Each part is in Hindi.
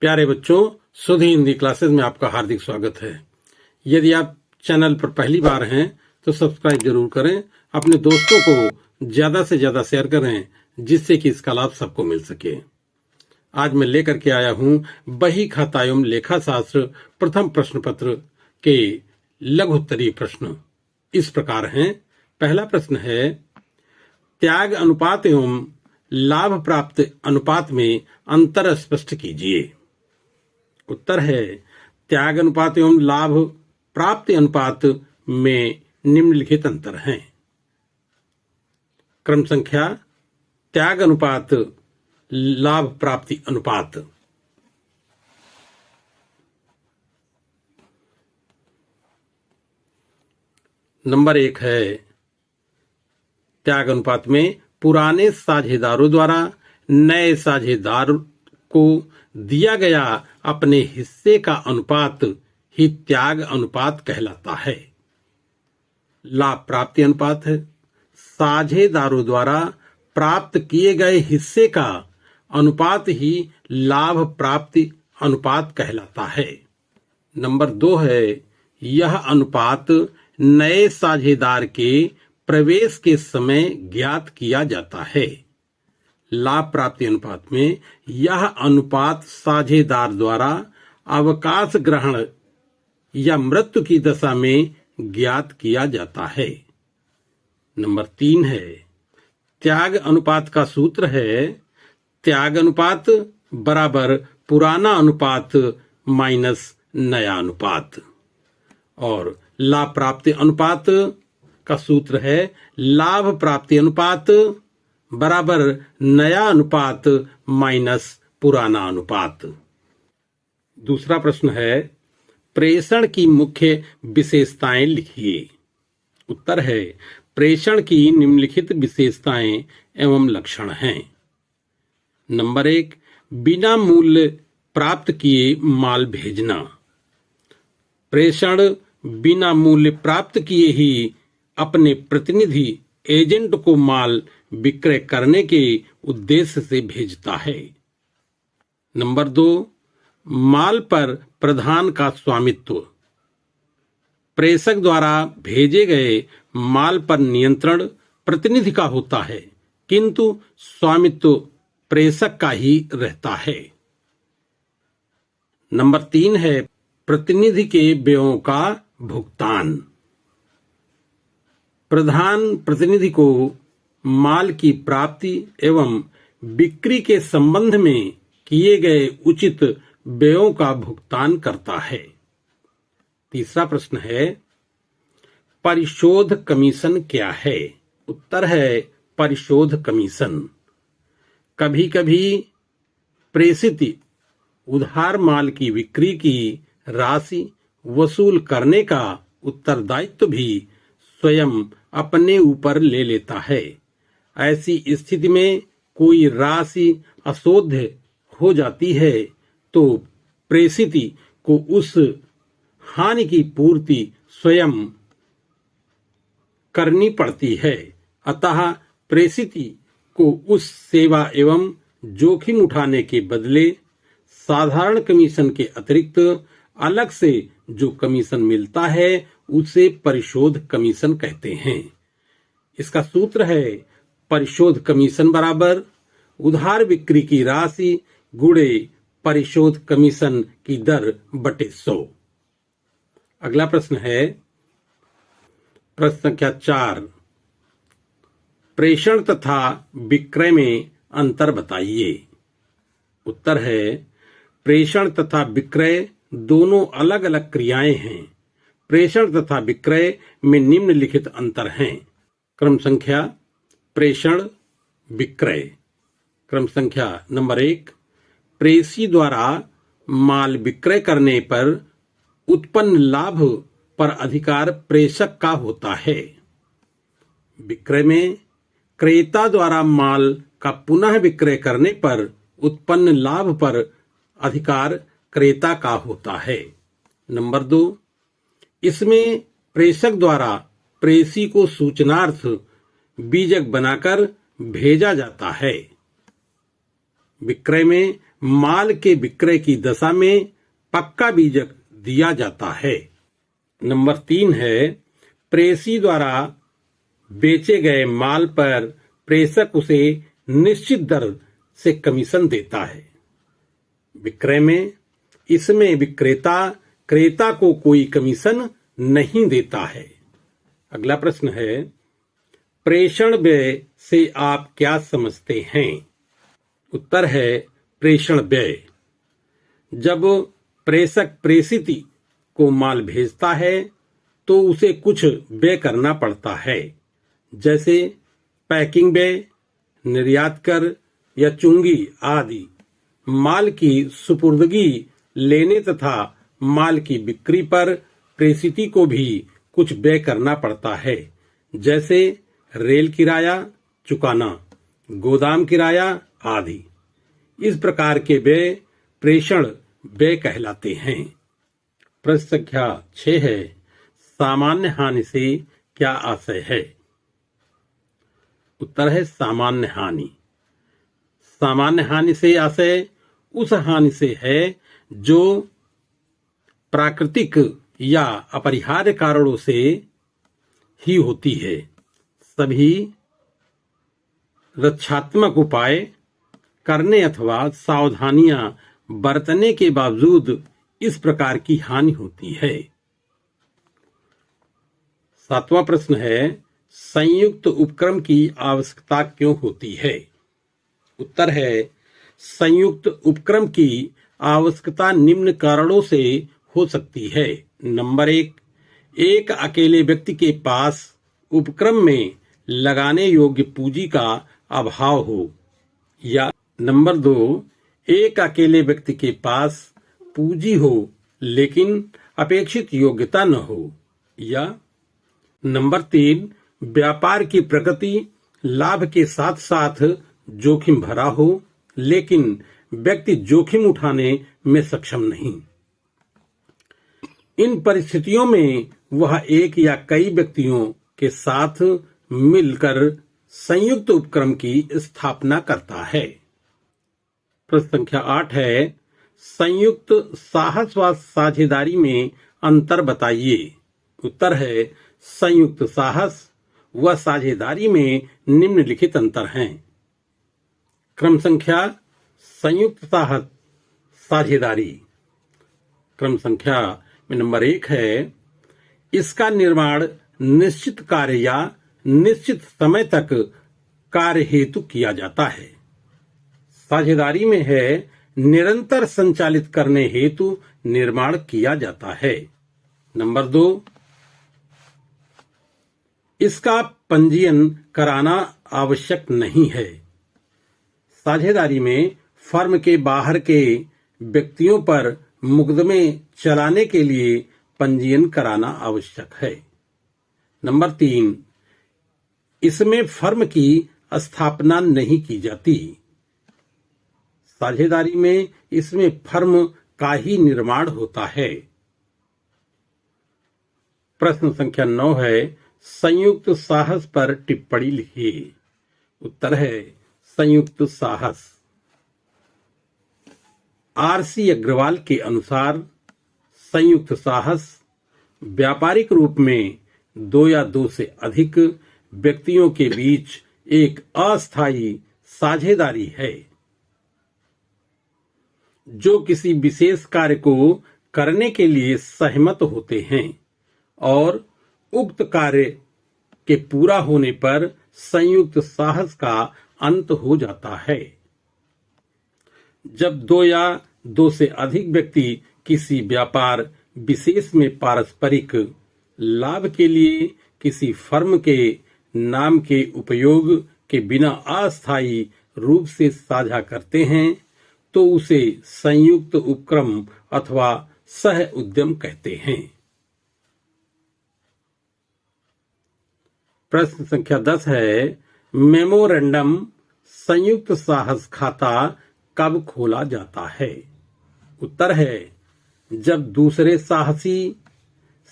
प्यारे बच्चों, सुधी हिंदी क्लासेस में आपका हार्दिक स्वागत है। यदि आप चैनल पर पहली बार हैं तो सब्सक्राइब जरूर करें, अपने दोस्तों को ज्यादा से ज्यादा शेयर करें जिससे कि इसका लाभ सबको मिल सके। आज मैं लेकर के आया हूं बही खाता एवं लेखा शास्त्र प्रथम प्रश्न पत्र के लघुत्तरीय प्रश्न। इस प्रकार हैं। पहला प्रश्न है, त्याग अनुपात एवं लाभ प्राप्त अनुपात में अंतर स्पष्ट कीजिए। उत्तर है, त्याग अनुपात एवं लाभ प्राप्ति अनुपात में निम्नलिखित अंतर हैं। क्रम संख्या, त्याग अनुपात, लाभ प्राप्ति अनुपात। नंबर 1 है, त्याग अनुपात में पुराने साझेदारों द्वारा नए साझेदार को दिया गया अपने हिस्से का अनुपात ही त्याग अनुपात कहलाता है। लाभ प्राप्ति अनुपात है, साझेदारों द्वारा प्राप्त किए गए हिस्से का अनुपात ही लाभ प्राप्ति अनुपात कहलाता है। नंबर 2 है, यह अनुपात नए साझेदार के प्रवेश के समय ज्ञात किया जाता है। लाभ प्राप्ति अनुपात में यह अनुपात साझेदार द्वारा अवकाश ग्रहण या मृत्यु की दशा में ज्ञात किया जाता है। नंबर 3 है, त्याग अनुपात का सूत्र है त्याग अनुपात बराबर पुराना अनुपात माइनस नया अनुपात। और लाभ प्राप्ति अनुपात का सूत्र है लाभ प्राप्ति अनुपात बराबर नया अनुपात माइनस पुराना अनुपात। दूसरा प्रश्न है, प्रेषण की मुख्य विशेषताएं लिखिए। उत्तर है, प्रेषण की निम्नलिखित विशेषताएं एवं लक्षण हैं। नंबर 1, बिना मूल्य प्राप्त किए माल भेजना। प्रेषण बिना मूल्य प्राप्त किए ही अपने प्रतिनिधि एजेंट को माल विक्रय करने के उद्देश्य से भेजता है। नंबर 2, माल पर प्रधान का स्वामित्व। प्रेषक द्वारा भेजे गए माल पर नियंत्रण प्रतिनिधि का होता है, किंतु स्वामित्व प्रेषक का ही रहता है। नंबर 3 है, प्रतिनिधि के व्ययों का भुगतान। प्रधान प्रतिनिधि को माल की प्राप्ति एवं बिक्री के संबंध में किए गए उचित व्ययों का भुगतान करता है। तीसरा प्रश्न है, परिशोध कमीशन क्या है? उत्तर है, परिशोध कमीशन कभी कभी प्रेषित उधार माल की बिक्री की राशि वसूल करने का उत्तरदायित्व भी स्वयं अपने ऊपर ले लेता है। ऐसी स्थिति में कोई राशि अशोध्य हो जाती है तो प्रेषित को उस हानि की पूर्ति स्वयं करनी पड़ती है। अतः प्रेषित को उस सेवा एवं जोखिम उठाने के बदले साधारण कमीशन के अतिरिक्त अलग से जो कमीशन मिलता है उसे परिशोध कमीशन कहते हैं। इसका सूत्र है परिशोध कमीशन बराबर उधार बिक्री की राशि गुणे परिशोध कमीशन की दर बटे 100। अगला प्रश्न है, प्रश्न संख्या 4, प्रेषण तथा विक्रय में अंतर बताइए। उत्तर है, प्रेषण तथा विक्रय दोनों अलग अलग क्रियाएं हैं। प्रेषण तथा विक्रय में निम्नलिखित अंतर हैं। क्रम संख्या, प्रेषण, विक्रय। क्रम संख्या नंबर 1, प्रेषी द्वारा माल विक्रय करने पर उत्पन्न लाभ पर अधिकार प्रेषक का होता है। विक्रय में क्रेता द्वारा माल का पुनः विक्रय करने पर उत्पन्न लाभ पर अधिकार क्रेता का होता है। नंबर 2, इसमें प्रेषक द्वारा प्रेषी को सूचनार्थ बीजक बनाकर भेजा जाता है। विक्रय में माल के विक्रय की दशा में पक्का बीजक दिया जाता है। नंबर 3 है प्रेषी द्वारा बेचे गए माल पर प्रेषक उसे निश्चित दर से कमीशन देता है। विक्रय में इसमें विक्रेता क्रेता को कोई कमीशन नहीं देता है। अगला प्रश्न है प्रेषण व्यय से आप क्या समझते हैं? उत्तर है प्रेषण व्यय। जब प्रेषक प्रेषित को माल भेजता है तो उसे कुछ व्यय करना पड़ता है, जैसे पैकिंग व्यय, निर्यात कर या चुंगी आदि। माल की सुपुर्दगी लेने तथा माल की बिक्री पर प्रेषिती को भी कुछ व्यय करना पड़ता है, जैसे रेल किराया चुकाना, गोदाम किराया आदि। इस प्रकार के व्यय प्रेषण व्यय कहलाते हैं। प्रश्न संख्या 6 है सामान्य हानि से क्या आशय है? उत्तर है सामान्य हानि। सामान्य हानि से आशय उस हानि से है जो प्राकृतिक या अपरिहार्य कारणों से ही होती है। सभी रक्षात्मक उपाय करने अथवा सावधानियां बरतने के बावजूद इस प्रकार की हानि होती है। 7वां प्रश्न है संयुक्त उपक्रम की आवश्यकता क्यों होती है? उत्तर है संयुक्त उपक्रम की आवश्यकता निम्न कारणों से हो सकती है। नंबर 1, एक अकेले व्यक्ति के पास उपक्रम में लगाने योग्य पूंजी का अभाव हो, या नंबर 2, एक अकेले व्यक्ति के पास पूंजी हो लेकिन अपेक्षित योग्यता न हो, या नंबर 3, व्यापार की प्रकृति लाभ के साथ साथ जोखिम भरा हो लेकिन व्यक्ति जोखिम उठाने में सक्षम नहीं। इन परिस्थितियों में वह एक या कई व्यक्तियों के साथ मिलकर संयुक्त उपक्रम की स्थापना करता है। प्रश्न संख्या 8 है संयुक्त साहस व साझेदारी में अंतर बताइए। उत्तर है संयुक्त साहस व साझेदारी में निम्नलिखित अंतर हैं। क्रम संख्या संयुक्त साहस साझेदारी क्रम संख्या में नंबर 1 है इसका निर्माण निश्चित कार्य या निश्चित समय तक कार्य हेतु किया जाता है। साझेदारी में है निरंतर संचालित करने हेतु निर्माण किया जाता है। नंबर 2, इसका पंजीयन कराना आवश्यक नहीं है। साझेदारी में फर्म के बाहर के व्यक्तियों पर मुकदमे चलाने के लिए पंजीयन कराना आवश्यक है। नंबर 3, इसमें फर्म की स्थापना नहीं की जाती। साझेदारी में इसमें फर्म का ही निर्माण होता है। प्रश्न संख्या 9 है संयुक्त साहस पर टिप्पणी लिखिए। उत्तर है संयुक्त साहस। आर.सी. अग्रवाल के अनुसार संयुक्त साहस व्यापारिक रूप में 2 या 2 से अधिक व्यक्तियों के बीच एक अस्थायी साझेदारी है जो किसी विशेष कार्य को करने के लिए सहमत होते हैं और उक्त कार्य के पूरा होने पर संयुक्त साहस का अंत हो जाता है। जब 2 या 2 से अधिक व्यक्ति किसी व्यापार विशेष में पारस्परिक लाभ के लिए किसी फर्म के नाम के उपयोग के बिना अस्थायी रूप से साझा करते हैं तो उसे संयुक्त उपक्रम अथवा सह उद्यम कहते हैं। प्रश्न संख्या 10 है मेमोरेंडम संयुक्त साहस खाता कब खोला जाता है? उत्तर है जब दूसरे साहसी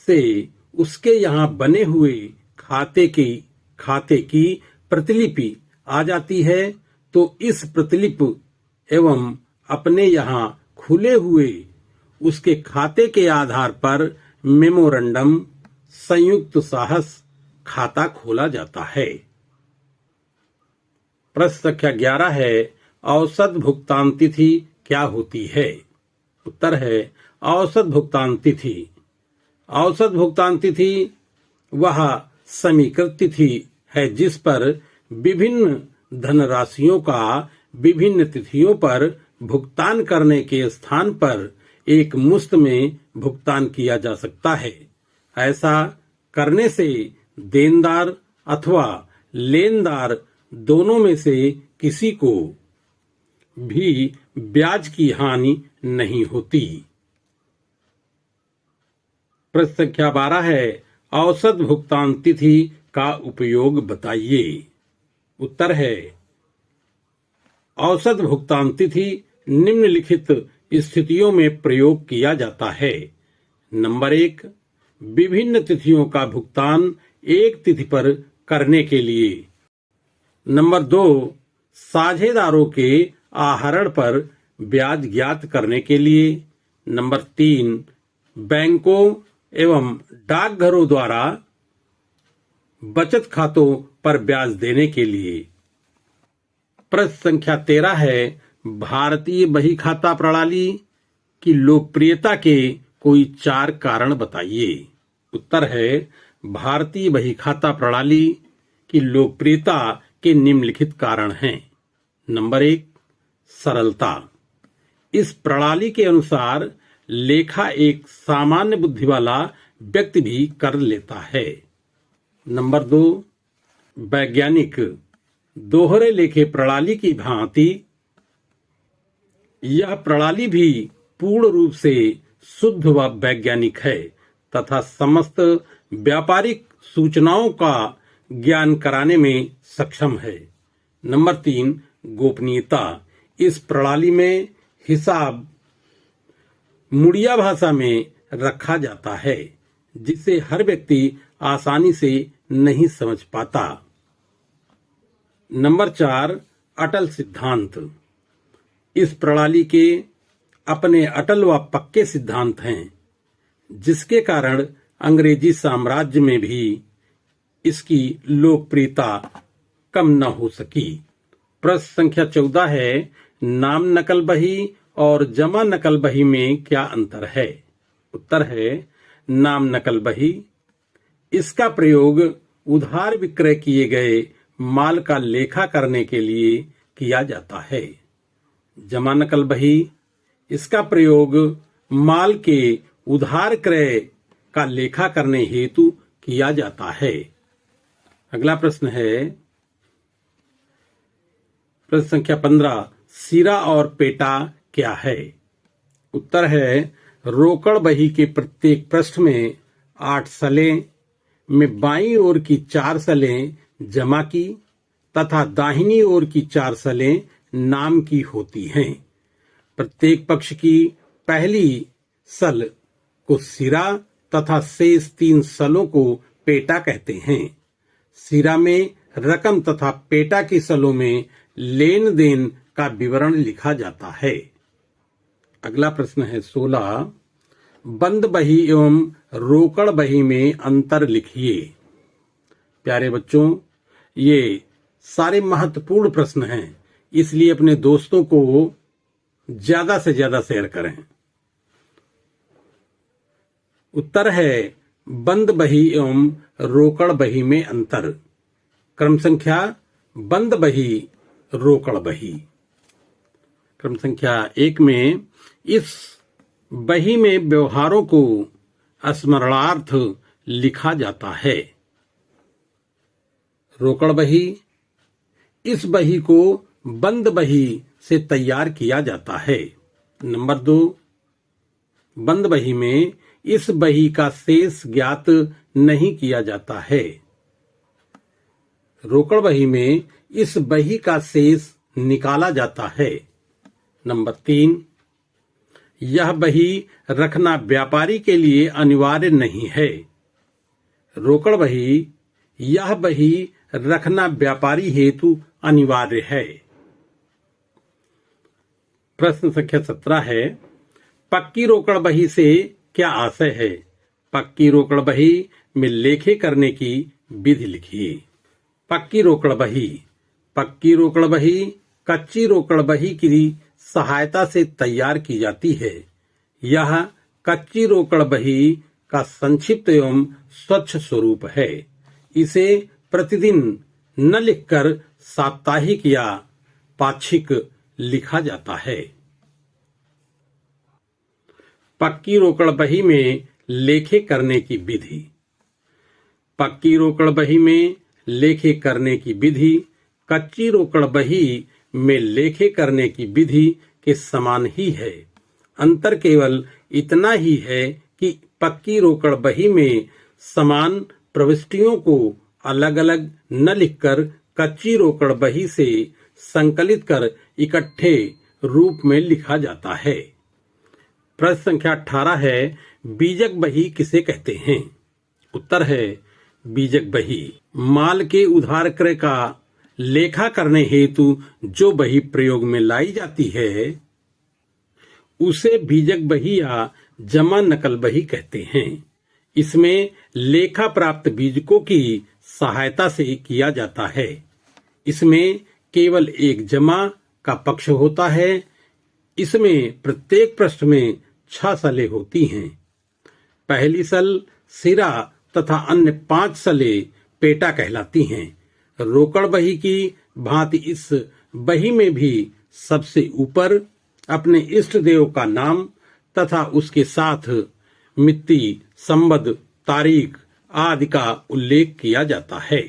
से उसके यहाँ बने हुए खाते की प्रतिलिपि आ जाती है तो इस प्रतिलिपि एवं अपने यहाँ खुले हुए उसके खाते के आधार पर मेमोरेंडम संयुक्त साहस खाता खोला जाता है। प्रश्न संख्या 11 है, औसत भुगतान तिथि क्या होती है? उत्तर है औसत भुगतान तिथि। औसत भुगतान तिथि वह समीकृत तिथि है जिस पर विभिन्न धनराशियों का विभिन्न तिथियों पर भुगतान करने के स्थान पर एक मुश्त में भुगतान किया जा सकता है। ऐसा करने से देनदार अथवा लेनदार दोनों में से किसी को भी ब्याज की हानि नहीं होती। प्रश्न संख्या 12 है, औसत भुगतान तिथि का उपयोग बताइए। उत्तर है औसत भुगतान तिथि निम्नलिखित स्थितियों में प्रयोग किया जाता है। नंबर 1, विभिन्न तिथियों का भुगतान एक तिथि पर करने के लिए। नंबर 2, साझेदारों के आहरण पर ब्याज ज्ञात करने के लिए। नंबर 3, बैंकों एवं डाकघरों द्वारा बचत खातों पर ब्याज देने के लिए। प्रश्न संख्या 13 है, भारतीय बही खाता प्रणाली की लोकप्रियता के कोई 4 कारण बताइए। उत्तर है भारतीय बही खाता प्रणाली की लोकप्रियता के निम्नलिखित कारण हैं। नंबर 1, सरलता। इस प्रणाली के अनुसार लेखा एक सामान्य बुद्धि वाला व्यक्ति भी कर लेता है। नंबर 2, वैज्ञानिक। दोहरे लेखे प्रणाली की भांति यह प्रणाली भी पूर्ण रूप से शुद्ध व वैज्ञानिक है तथा समस्त व्यापारिक सूचनाओं का ज्ञान कराने में सक्षम है। नंबर 3, गोपनीयता। इस प्रणाली में हिसाब मुड़िया भाषा में रखा जाता है जिसे हर व्यक्ति आसानी से नहीं समझ पाता। नंबर 4, अटल सिद्धांत। इस प्रणाली के अपने अटल व पक्के सिद्धांत हैं जिसके कारण अंग्रेजी साम्राज्य में भी इसकी लोकप्रियता कम न हो सकी। प्रश्न संख्या 14 है, नाम नकल बही और जमा नकल बही में क्या अंतर है? उत्तर है नाम नकल बही। इसका प्रयोग उधार विक्रय किए गए माल का लेखा करने के लिए किया जाता है। जमा नकल बही, इसका प्रयोग माल के उधार क्रय का लेखा करने हेतु किया जाता है। अगला प्रश्न है प्रश्न संख्या 15, सिरा और पेटा क्या है? उत्तर है रोकड़ बही के प्रत्येक पृष्ठ में 8 सलें में बाईं ओर की 4 सलें जमा की तथा दाहिनी ओर की 4 सलें नाम की होती हैं। प्रत्येक पक्ष की पहली सल को सिरा तथा शेष 3 सलों को पेटा कहते हैं। सिरा में रकम तथा पेटा की सलों में लेन देन का विवरण लिखा जाता है। अगला प्रश्न है 16, बंद बही एवं रोकड़ बही में अंतर लिखिए। प्यारे बच्चों, ये सारे महत्वपूर्ण प्रश्न हैं, इसलिए अपने दोस्तों को ज्यादा से ज्यादा शेयर करें। उत्तर है बंद बही एवं रोकड़ बही में अंतर। क्रम संख्या बंद बही, रोकड़ बही। क्रम संख्या 1 में इस बही में व्यवहारों को स्मरणार्थ लिखा जाता है। रोकड़ बही, इस बही को बंद बही से तैयार किया जाता है। नंबर 2, बंद बही में इस बही का शेष ज्ञात नहीं किया जाता है। रोकड़ बही में इस बही का शेष निकाला जाता है। नंबर 3, यह बही रखना व्यापारी के लिए अनिवार्य नहीं है। रोकड़ बही, यह बही रखना व्यापारी हेतु अनिवार्य है। प्रश्न संख्या 17 है, पक्की रोकड़ बही से क्या आशय है? पक्की रोकड़ बही में लेखे करने की विधि लिखिए। पक्की रोकड़ बही। पक्की रोकड़ बही कच्ची रोकड़ बही की सहायता से तैयार की जाती है। यह कच्ची रोकड़ बही का संक्षिप्त एवं स्वच्छ स्वरूप है। इसे प्रतिदिन न लिखकर साप्ताहिक या पाक्षिक लिखा जाता है। पक्की रोकड़ बही में लेखे करने की विधि। पक्की रोकड़ बही में लेखे करने की विधि कच्ची रोकड़ बही में लेखे करने की विधि के समान ही है। अंतर केवल इतना ही है कि पक्की रोकड़ बही में समान प्रविष्टियों को अलग अलग न लिखकर कच्ची रोकड़ बही से संकलित कर इकट्ठे रूप में लिखा जाता है। प्रश्न संख्या 18 है, बीजक बही किसे कहते हैं? उत्तर है बीजक बही माल के उधार क्रय का लेखा करने हेतु जो बही प्रयोग में लाई जाती है उसे बीजक बही या जमा नकल बही कहते हैं। इसमें लेखा प्राप्त बीजकों की सहायता से किया जाता है। इसमें केवल एक जमा का पक्ष होता है। इसमें प्रत्येक पृष्ठ में 6 सलें होती हैं। पहली सल सिरा तथा अन्य 5 सलें पेटा कहलाती हैं। रोकड़ बही की भांति इस बही में भी सबसे ऊपर अपने इष्ट देव का नाम तथा उसके साथ मिति, संवद, तारीख आदि का उल्लेख किया जाता है।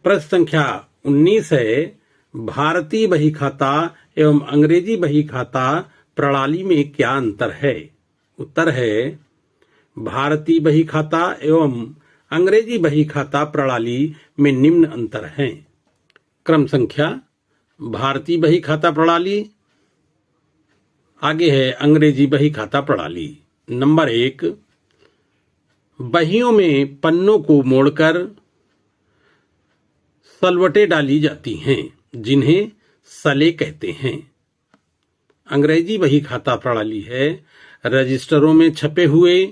प्रश्न संख्या 19 है, भारतीय बही खाता एवं अंग्रेजी बही खाता प्रणाली में क्या अंतर है? उत्तर है भारतीय बही खाता एवं अंग्रेजी बही खाता प्रणाली में निम्न अंतर हैं। क्रम संख्या भारतीय बही खाता प्रणाली, आगे है अंग्रेजी बही खाता प्रणाली। नंबर 1, बहियों में पन्नों को मोड़कर सलवटें डाली जाती हैं जिन्हें सले कहते हैं। अंग्रेजी बही खाता प्रणाली है रजिस्टरों में छपे हुए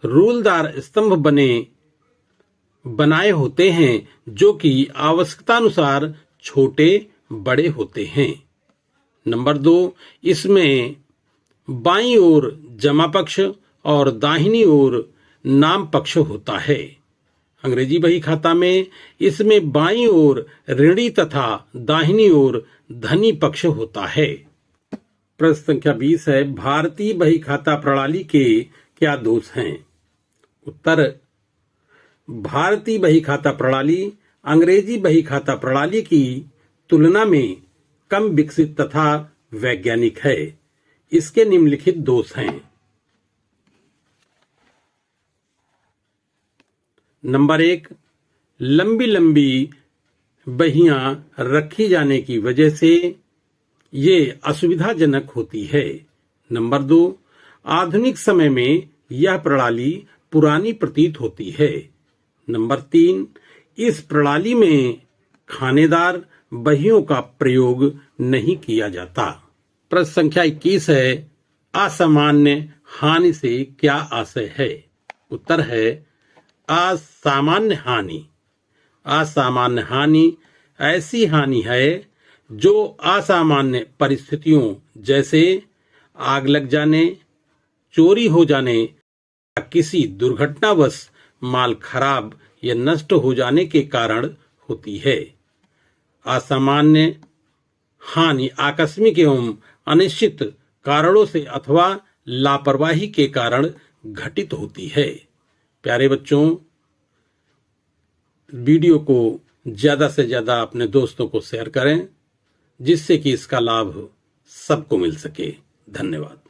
रूलदार स्तंभ बनाए होते हैं जो कि आवश्यकतानुसार छोटे बड़े होते हैं। नंबर 2, इसमें बाईं ओर जमा पक्ष और दाहिनी ओर नाम पक्ष होता है। अंग्रेजी बही खाता में इसमें बाईं ओर ऋणी तथा दाहिनी ओर धनी पक्ष होता है। प्रश्न संख्या 20 है, भारतीय बही खाता प्रणाली के क्या दोष हैं? उत्तर, भारतीय बही खाता प्रणाली अंग्रेजी बही खाता प्रणाली की तुलना में कम विकसित तथा वैज्ञानिक है। इसके निम्नलिखित दोष हैं। नंबर 1, लंबी लंबी बहियां रखी जाने की वजह से ये असुविधाजनक होती है। नंबर 2, आधुनिक समय में यह प्रणाली पुरानी प्रतीत होती है। नंबर 3, इस प्रणाली में खानेदार बहियों का प्रयोग नहीं किया जाता। प्रश्न संख्या 21 है, असामान्य हानि से क्या आशय है? उत्तर है असामान्य हानि। असामान्य हानि ऐसी हानि है जो असामान्य परिस्थितियों जैसे आग लग जाने, चोरी हो जाने या किसी दुर्घटनावश माल खराब या नष्ट हो जाने के कारण होती है। असामान्य हानि आकस्मिक एवं अनिश्चित कारणों से अथवा लापरवाही के कारण घटित होती है। प्यारे बच्चों, वीडियो को ज्यादा से ज्यादा अपने दोस्तों को शेयर करें जिससे कि इसका लाभ सबको मिल सके। धन्यवाद।